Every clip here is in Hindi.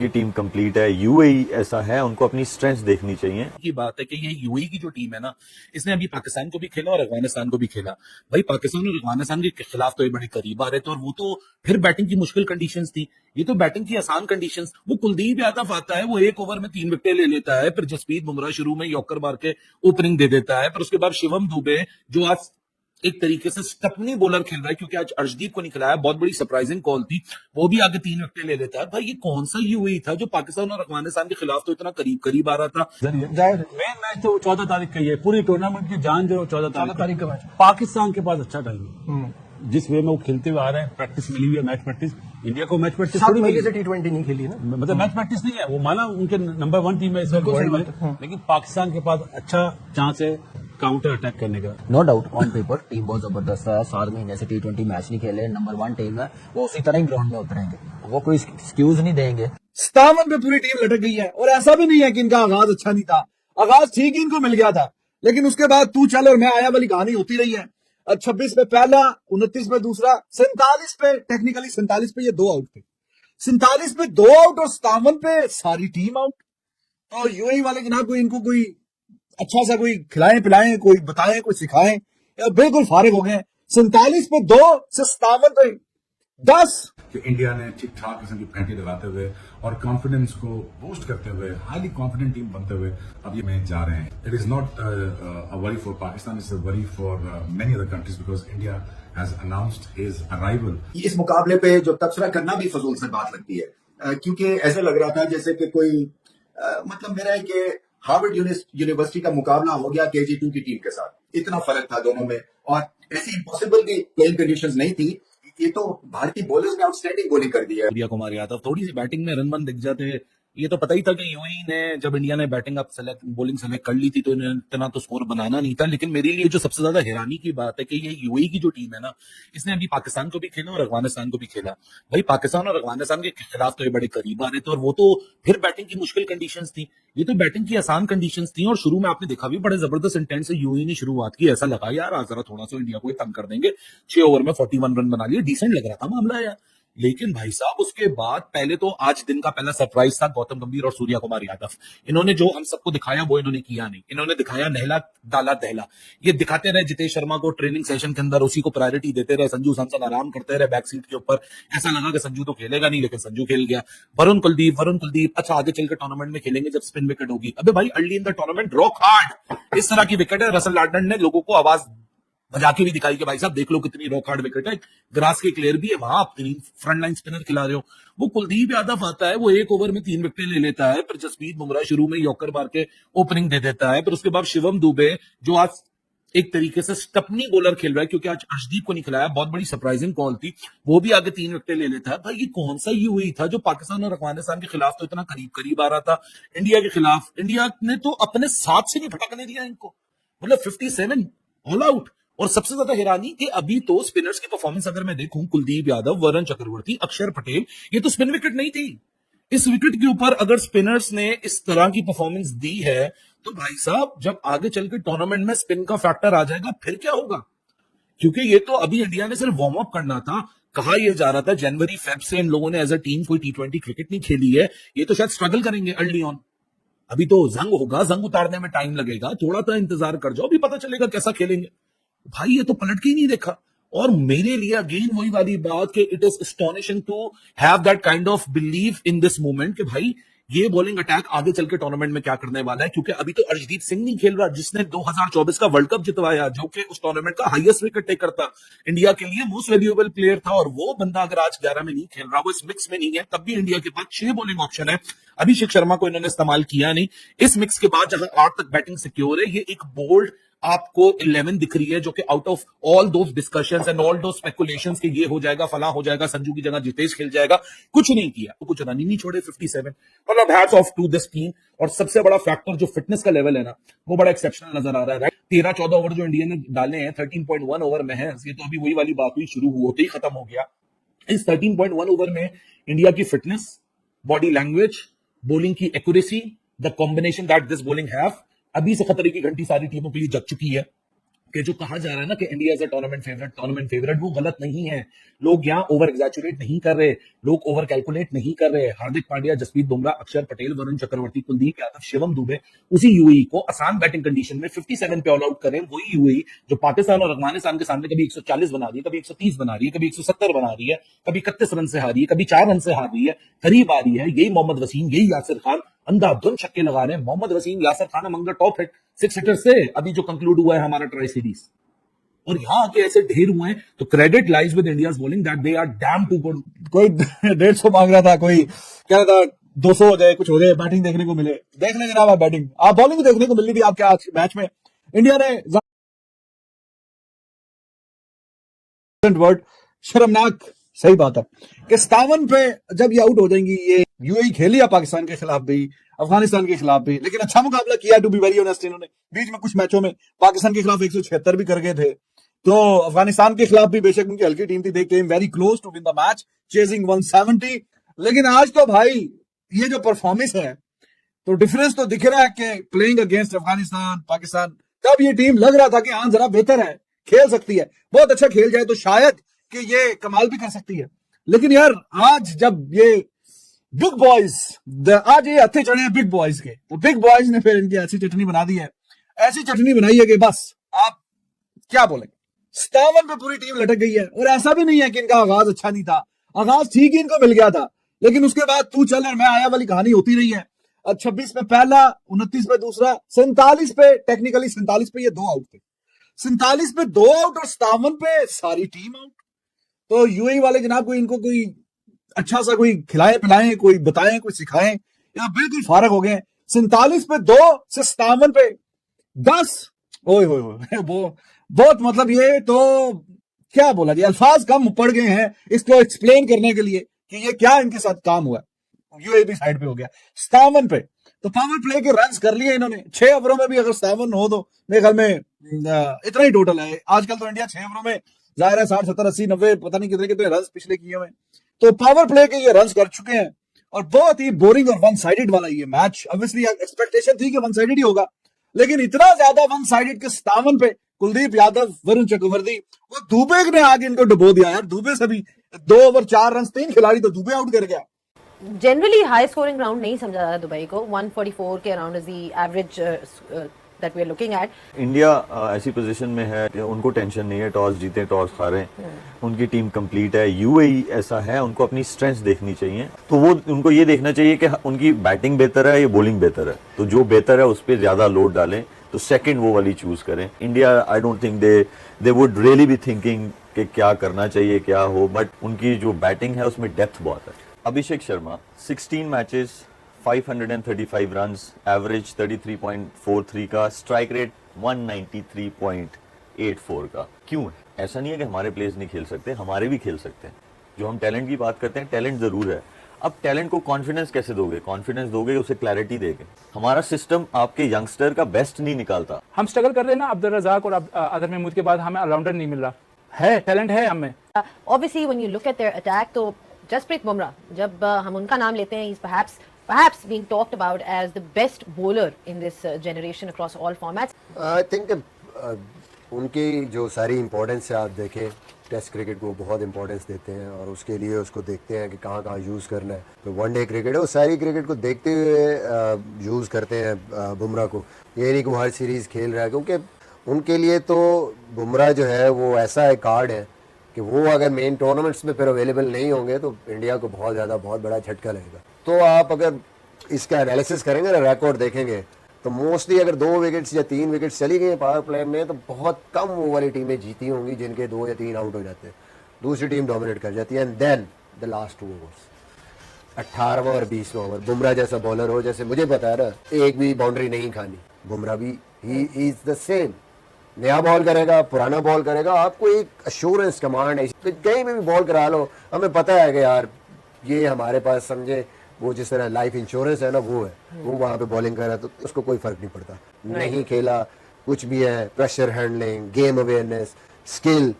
की टीम कंप्लीट है, यूएई ऐसा है, उनको अपनी स्ट्रेंथ देखनी चाहिए। की बात है कि ये यूएई की जो टीम है ना, इसने अभी पाकिस्तान को भी खेला और अफगानिस्तान को भी खेला। भाई पाकिस्तान और अफगानिस्तान के खिलाफ तो ये बड़े करीब आ रहे थे, और वो तो फिर बैटिंग की मुश्किल कंडीशंस थी, ये तो बैटिंग की आसान कंडीशंस। वो कुलदीप यादव आता है, वो एक ओवर में 3 विकेटें ले लेता है, फिर जसप्रीत बुमराह शुरू में यॉर्कर मार के ओपनिंग दे देता है, फिर उसके बाद शिवम दुबे जो आज एक तरीके से स्टपनी बॉलर खेल रहा है, क्योंकि आज अर्शदीप को नहीं खिलाया, बहुत बड़ी सरप्राइजिंग कॉल थी, वो भी आगे 3 विकेट ले लेता है। भाई ये कौन सा यूएई था जो पाकिस्तान और अफगानिस्तान के खिलाफ तो इतना करीब करीब आ रहा था। मेन मैच तो 14 तारीख का ही है, पूरी टूर्नामेंट की जान जो 14 तारीख का मैच। पाकिस्तान के पास अच्छा टाइम है, जिस वे में वो खेलते हुए आ रहे हैं, प्रैक्टिस मिली हुई है, मैच प्रैक्टिस। इंडिया को मैच प्रैक्टिस थोड़ी मिली है, T20 नहीं खेली ना, मतलब मैच प्रैक्टिस नहीं है, वो माना उनके नंबर 1 टीम है इस वक्त वर्ल्ड में, लेकिन पाकिस्तान के पास अच्छा चांस है काउंटर अटैक करने का। No doubt on paper team बहुत जबरदस्त है। 7 महीने से T20 मैच नहीं खेले, नंबर 1 टीम है, वो उसी तरह ही ग्राउंड में उतरेंगे, वो कोई एक्सक्यूज नहीं देंगे। 57 पे पूरी टीम लटक गई है, और ऐसा भी नहीं है कि इनका आगाज अच्छा नहीं था, आगाज ठीक ही इनको मिल गया था, लेकिन उसके बाद तू चल और मैं आया वाली कहानी होती रही है। 26 पे पहला, 29 पे दूसरा, 47 पे टेक्निकली 47 पे ये 2 आउट थे, 47 पे 2 आउट और 57 पे सारी टीम आउट। तो यूएई वाले जनाब कोई इनको कोई अच्छा सा कोई खिलाएं पिलाएं, कोई बताएं, कोई सिखाएं, या बिल्कुल फारिग हो गए। 47 पे 2 से 57 पे 10। कि इंडिया ने ठीक ठाक किस्म की पैंटी लगाते हुए और कॉन्फिडेंस को बूस्ट करते हुए हाईली कॉन्फिडेंट टीम बनते हुए अब ये मैच जा रहे हैं। It is not a worry for Pakistan, it's a worry for many other countries because India has announced his arrival. इस मुकाबले पे जो तबसरा करना भी फजूल से बात लगती है, क्योंकि ऐसा लग रहा था जैसे कि कोई मतलब मेरा है कि हार्वर्ड यूनिवर्सिटी का मुकाबला हो गया KG2 की टीम के साथ, इतना फर्क था दोनों में, और ऐसी इम्पॉसिबल भी प्लेइंग कंडीशंस नहीं थी। ये तो भारतीय बॉलर्स ने आउटस्टैंडिंग बॉलिंग कर दी है। सूर्या कुमार यादव थोड़ी सी बैटिंग में रन दिख जाते, ये तो पता ही था कि यूएई ने जब इंडिया ने बैटिंग अप बॉलिंग सेलेक्ट कर ली थी तो इन्हें इतना तो स्कोर बनाना नहीं था। लेकिन मेरे लिए जो सबसे ज्यादा हैरानी की बात है कि ये यूएई की जो टीम है ना, इसने अभी पाकिस्तान को भी खेला और अफगानिस्तान को भी खेला। भाई पाकिस्तान और अफगानिस्तान के खिलाफ तो ये बड़े करीब आ रहे थे, और वो तो फिर बैटिंग की मुश्किल कंडीशंस थी, ये तो बैटिंग की आसान कंडीशंस थी। और शुरू में आपने देखा भी बड़े जबरदस्त इंटेंट से यूएई ने शुरुआत की, ऐसा लगा यार आज जरा थोड़ा सा इंडिया को तंग कर देंगे, 6 ओवर में 41 रन बना लिए, डिसेंट लग रहा था मामला यार। लेकिन भाई साहब उसके बाद पहले तो आज दिन का पहला सरप्राइज था गौतम गंभीर और सूर्या कुमार यादव। इन्होंने जो हम सबको दिखाया वो इन्होंने किया नहीं, इन्होंने दिखाया नहला डाला दहला। ये दिखाते रहे जितेश शर्मा को ट्रेनिंग सेशन के अंदर, उसी को प्रायोरिटी देते रहे, संजू सैमसन आराम करते रहे बैक सीट के ऊपर, ऐसा लगा कि संजू तो खेलेगा नहीं, लेकिन संजू खेल गया। वरुण कुलदीप अच्छा आगे चलकर टूर्नामेंट में खेलेंगे जब स्पिन विकेट होगी। अबे भाई early in the tournament rock hard, इस तरह की विकेट है। रसल लार्डन ने लोगों को आवाज बजा के भी दिखाई कि भाई साहब देख लो कितनी रॉक हार्ड विकेट है, ग्रास के क्लियर भी है, वहां आप फ्रंट लाइन स्पिनर खिला रहे हो। वो कुलदीप यादव आता है, वो एक ओवर में 3 विकेट ले लेता है, फिर जसप्रीत बुमराह शुरू में यॉर्कर मार के ओपनिंग दे देता है, फिर उसके बाद शिवम दुबे जो आज एक तरीके से स्टपनी बॉलर खेल रहा है, क्योंकि आज अर्शदीप को नहीं खिलाया, बहुत बड़ी सरप्राइजिंग कॉल थी, वो भी आगे 3 विकेट ले लेता है। भाई ये कौन सा यूएई था जो पाकिस्तान और अफगानिस्तान के खिलाफ तो इतना करीब करीब आ रहा था इंडिया के खिलाफ। इंडिया ने तो अपने साथ से नहीं भटकने दिया इनको, मतलब 57 ऑल आउट। और सबसे ज्यादा हैरानी कि अभी तो स्पिनर्स की परफॉर्मेंस अगर मैं देखूं, कुलदीप यादव, वरुण चक्रवर्ती, अक्षर पटेल, ये तो स्पिन विकेट नहीं थी। इस विकेट के ऊपर अगर स्पिनर्स ने इस तरह की परफॉर्मेंस दी है तो भाई साहब जब आगे चल के टूर्नामेंट में स्पिन का फैक्टर आ जाएगा फिर क्या होगा। क्योंकि ये तो अभी इंडिया ने सिर्फ वार्म अप करना था। कहा यह जा रहा था जनवरी फेब से इन लोगों ने एज अ टीम कोई T20 क्रिकेट नहीं खेली है, ये तो शायद स्ट्रगल करेंगे अर्ली ऑन। अभी तो जंग होगा, जंग उतारने में टाइम लगेगा, थोड़ा सा इंतजार कर जाओ, अभी पता चलेगा कैसा खेलेंगे। भाई ये तो पलट के ही नहीं देखा। और मेरे लिए अगेन वही वाली बात कि it is astonishing to have that kind of believe in this moment कि भाई ये बॉलिंग अटैक आगे चल के टूर्नामेंट में क्या करने वाला है। क्योंकि अभी तो अर्शदीप सिंह नहीं खेल रहा जिसने 2024 का वर्ल्ड कप जितवाया, जो कि उस टूर्नामेंट का हाईएस्ट विकेट टेकर था, इंडिया के लिए मोस्ट वैल्यूएबल प्लेयर था, और वो बंदा अगर आज 11 में नहीं खेल रहा, वो इस मिक्स में नहीं है, तब भी इंडिया के पास 6 बॉलिंग ऑप्शन है। अभिषेक शर्मा को इन्होंने इस्तेमाल किया नहीं। इस मिक्स के बाद जहां 8 तक बैटिंग सिक्योर है, ये एक बोल्ड आपको 11 दिख रही है, जो कि out of all those discussions and all those speculations कि ये हो जाएगा, फला हो जाएगा, संजू की जगह जितेश खेल जाएगा, कुछ नहीं किया, तो कुछ रन ही नहीं छोड़े 57। मतलब hats off to this team. और सबसे बड़ा फैक्टर जो फिटनेस का लेवल है ना, वो बड़ा एक्सेप्शनल नजर आ रहा है। राइट, 13-14 ओवर जो इंडिया ने डाले हैं 13.1 ओवर में है, ये तो अभी वही वाली बात हुई, शुरू होते ही खत्म हो गया। इस 13.1 ओवर में इंडिया की फिटनेस, बॉडी लैंग्वेज, बॉलिंग की accuracy, the combination that this bowling have, अभी से खतरे की घंटी सारी टीमों के लिए जग चुकी है। कि जो कहा जा रहा है ना कि India is a tournament favourite, वो गलत नहीं है। लोग यहाँ ओवर एग्जैचुरेट नहीं कर रहे, लोग ओवर कैलकुलेट नहीं कर रहे। हार्दिक पांड्या, जसप्रीत बुमराह, अक्षर पटेल, वरुण चक्रवर्ती, कुलदीप यादव, शिवम दुबे उसी यूएई को आसान बैटिंग कंडीशन में 57 पे ऑल आउट करें। वही यूएई जो पाकिस्तान और अफगानिस्तान के सामने कभी 140 बना रही है, कभी 130 बना रही है, कभी 170 बना रही है, कभी 31 रन से हारी है, कभी 4 रन से हार रही है, करीब आ रही है। यही मोहम्मद वसीम, यही यासिर खान अंधाधुंध छक्के लगा रहे हैं। Mohammad Wasim, Yasir Khan among the top hit 6 hitters से अभी जो कंक्लूड हुआ है हमारा ट्राई सीरीज, और यहाँ आके ऐसे ढेर हुए हैं। तो credit lies with India's bowling that they are damn too good. कोई 150 मांग रहा था, कोई कह रहा था 200 हो जाए, कुछ हो जाए, बैटिंग देखने को मिले। देख लें जनाब, बैटिंग आप बॉलिंग देखने को मिल रही थी आपके आज मैच में। इंडिया ने वर्ड शर्मनाक, सही बात है कि 57 पे जब ये आउट हो जाएंगी, ये यूएई खेल लिया पाकिस्तान के खिलाफ भी, अफगानिस्तान के खिलाफ भी, लेकिन अच्छा मुकाबला किया टू बी वेरी ऑनेस्ट। इन्होंने बीच में कुछ मैचों में पाकिस्तान के खिलाफ 176 भी कर गए थे, तो अफगानिस्तान के खिलाफ भी बेशक उनकी हल्की टीम थी, they came very close to win the match chasing 170। लेकिन आज तो भाई ये जो परफॉर्मेंस है, तो डिफरेंस तो दिख रहा है कि प्लेइंग अगेंस्ट अफगानिस्तान, पाकिस्तान, तब ये टीम लग रहा था कि हाँ जरा बेहतर है, खेल सकती है, बहुत अच्छा खेल जाए तो शायद कि ये कमाल भी कर सकती है। लेकिन यार आज जब ये बिग बॉयज, आज ये हथे चढ़े हैं बिग बॉयज के, तो बिग बॉयज ने फिर इनकी ऐसी चटनी बना दी है, ऐसी चटनी बनाई है कि बस आप क्या बोलेंगे। 57 पे पूरी टीम लटक गई है, और ऐसा भी नहीं है कि इनका आगाज अच्छा नहीं था, आगाज ठीक ही इनको मिल गया था, लेकिन उसके बाद तू चल और मैं आया वाली कहानी होती रही है। 26 पे पहला, 29 पे दूसरा, 47 पे टेक्निकली 47 पे ये 2 आउट थे, 47 पे 2 आउट और 57 पे सारी टीम आउट। तो यूएई वाले जनाब को इनको कोई अच्छा सा कोई खिलाए पिलाएं, कोई बताएं, कोई सिखाएं, या बिल्कुल फारग हो गए। 47 पे 2 से 57 पे 10, ओए वो बहुत, मतलब ये तो क्या बोला जी, अल्फाज कम पड़ गए हैं इसको एक्सप्लेन करने के लिए कि ये क्या इनके साथ काम हुआ। यूएई भी साइड पे हो गया 57 पे, तो पावर प्ले के रन्स कर लिए इन्होंने 6 ओवरों में भी। अगर 57 हो तो मेरे ख्याल में इतना ही टोटल है। आजकल तो इंडिया 6 ओवरों में जाहिर है 60, 70, 80, 90 पता नहीं कितने कितने रन पिछले किए हुए, तो पावर प्ले के ये रन कर चुके हैं। और बहुत ही बोरिंग और वन साइडेड वाला ये मैच, ऑब्वियसली एक्सपेक्टेशन थी कि वन साइडेड ही होगा, लेकिन इतना ज्यादा वन साइडेड के 57 पे कुलदीप यादव, वरुण चक्रवर्ती, वो दुबे ने आगे इनको डुबो दिया यार। दुबे से भी 2 ओवर 4 रन, 3 खिलाड़ी तो दुबे आउट कर गया। जनरली हाई स्कोरिंग ग्राउंड नहीं समझा जाता दुबई को। 144 के around is the average that we are looking at. India ऐसी पोजीशन में है कि उनको टेंशन नहीं है, टॉस जीते टॉस हारे, उनकी टीम कंप्लीट है। यूएई ऐसा है, उनको अपनी स्ट्रेंथ्स देखनी चाहिए, तो वो उनको ये देखना चाहिए कि उनकी बैटिंग बेहतर है या बॉलिंग बेहतर है, तो जो बेहतर है उस पर ज्यादा लोड डालें, तो सेकंड वो वाली चूज करें। India I don't think they would really be thinking कि क्या करना चाहिए क्या हो, बट उनकी जो बैटिंग है उसमें डेप्थ बहुत है। Abhishek Sharma 16 matches 535 runs, average 33.43 का, स्ट्राइक रेट 193.84 का। क्यों है? ऐसा नहीं है कि हमारे प्लेयर्स नहीं खेल सकते, हमारे भी खेल सकते हैं। जो हम टैलेंट की बात करते हैं, टैलेंट जरूर है। अब टैलेंट को कॉन्फिडेंस कैसे दोगे? कॉन्फिडेंस दोगे उसे क्लैरिटी देके। हमारा सिस्टम आपके यंगस्टर का बेस्ट नहीं निकालता। हम स्ट्रगल कर रहे हैं ना अब्दुल रजाक और अदर महमूद के बाद, हमें ऑलराउंडर नहीं मिल रहा है। टैलेंट है हमें। Obviously when you look at their attack, तो जसप्रीत बुमराह, जब हम उनका नाम लेते हैं, he's perhaps being talked about as the best bowler in this generation across all formats. I think उनकी जो सारी इम्पोर्टेंस है, आप देखें टेस्ट क्रिकेट को बहुत इंपॉर्टेंस देते हैं और उसके लिए उसको देखते हैं कि कहाँ कहाँ यूज़ करना है। तो वनडे क्रिकेट है, वो सारी क्रिकेट को देखते हुए यूज़ करते हैं बुमराह को। ये नहीं कि वो हर सीरीज़ खेल रहा है, क्योंकि उनके लिए तो बुमराह जो है वो ऐसा एक कार्ड है कि वो अगर मेन टूर्नामेंट्स में फिर अवेलेबल नहीं होंगे तो इंडिया को बहुत बड़ा झटका लगेगा। तो आप अगर इसका एनालिसिस करेंगे ना, रिकॉर्ड देखेंगे, तो मोस्टली अगर 2 विकेट्स या 3 विकेट्स चली गई पावर प्ले में, तो बहुत कम वो वाली टीमें जीती होंगी जिनके 2 या 3 आउट हो जाते हैं, दूसरी टीम डोमिनेट कर जाती है। And then the last 2 overs, 18वां और 20वां ओवर, बुमराह जैसा बॉलर हो, जैसे मुझे पता है ना, एक भी बाउंड्री नहीं खानी। बुमराह भी ही इज द सेम, नया बॉल करेगा, पुराना बॉल करेगा, आपको एक अश्योरेंस कमांड है, कहीं भी बॉल करा लो, हमें पता है कि यार ये हमारे पास समझे वो जिस तरह लाइफ इंश्योरेंस है ना, वो है, वो वहाँ पे बॉलिंग कर रहा है, तो उसको कोई फर्क नहीं पड़ता। नहीं खेला कुछ भी है, pressure handling, game awareness, skill,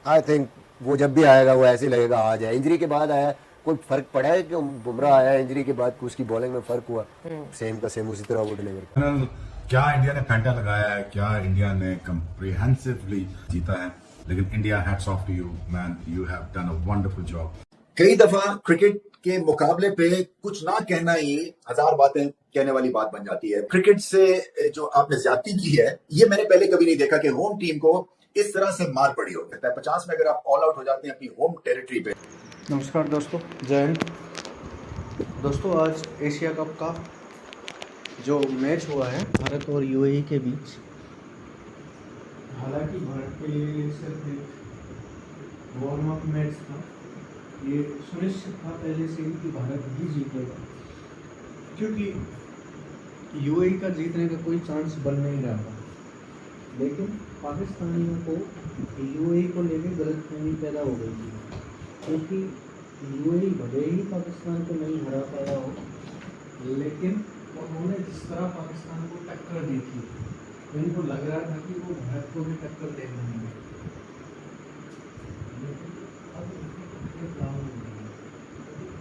I think वो जब भी आएगा वो ऐसे लगेगा आ जाए। इंजरी के बाद आया, कोई फर्क पड़ा है कि बुमराह आया इंजरी के बाद उसकी बॉलिंग में फर्क हुआ? सेम का सेम उसी तरह वो डिलीवर। क्या इंडिया ने फैंटा लगाया है, क्या इंडिया ने कंप्रिहेंसिवली जीता है, लेकिन India hats off to you man, you have done a wonderful job. कई दफा क्रिकेट के मुकाबले पे कुछ ना कहना ही हजार बातें कहने वाली बात बन जाती है। क्रिकेट से जो आपने ज्यादती की है, ये मैंने पहले कभी नहीं देखा कि होम टीम को इस तरह से मार पड़ी हो। 50 में अगर आप ऑल आउट हो जाते हैं अपनी होम टेरिटरी पे। नमस्कार दोस्तों, जय हिंद। दोस्तों, आज एशिया कप का जो मैच हुआ है भारत और यूएई के बीच, हालांकि भारत के लिए ये सिर्फ एक वार्म अप मैच था। ये सुनिश्चित था पहले से ही कि भारत ही जीतेगा, क्योंकि यूएई का जीतने का कोई चांस बन नहीं रहा था। लेकिन पाकिस्तानियों को यूएई को लेकर गलतफहमी पैदा हो गई थी, क्योंकि यूएई भले ही पाकिस्तान को नहीं हरा पाया हो, लेकिन उन्होंने जिस तरह पाकिस्तान को टक्कर दी थी, तो इनको लग रहा था कि वो भारत को भी टक्कर दे देंगे। लेकिन अब ये प्लान हो गया,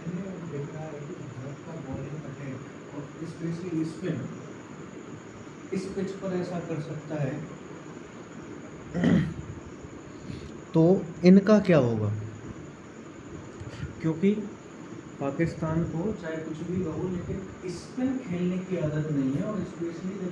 इन्हें देखा है कि भारत का बॉलिंग अटैक और स्पेशली स्पिन इस पिच पर ऐसा कर सकता है, तो इनका क्या होगा? क्योंकि पाकिस्तान को चाहे कुछ भी कहो, लेकिन स्पिन खेलने की आदत नहीं है, और स्पेशली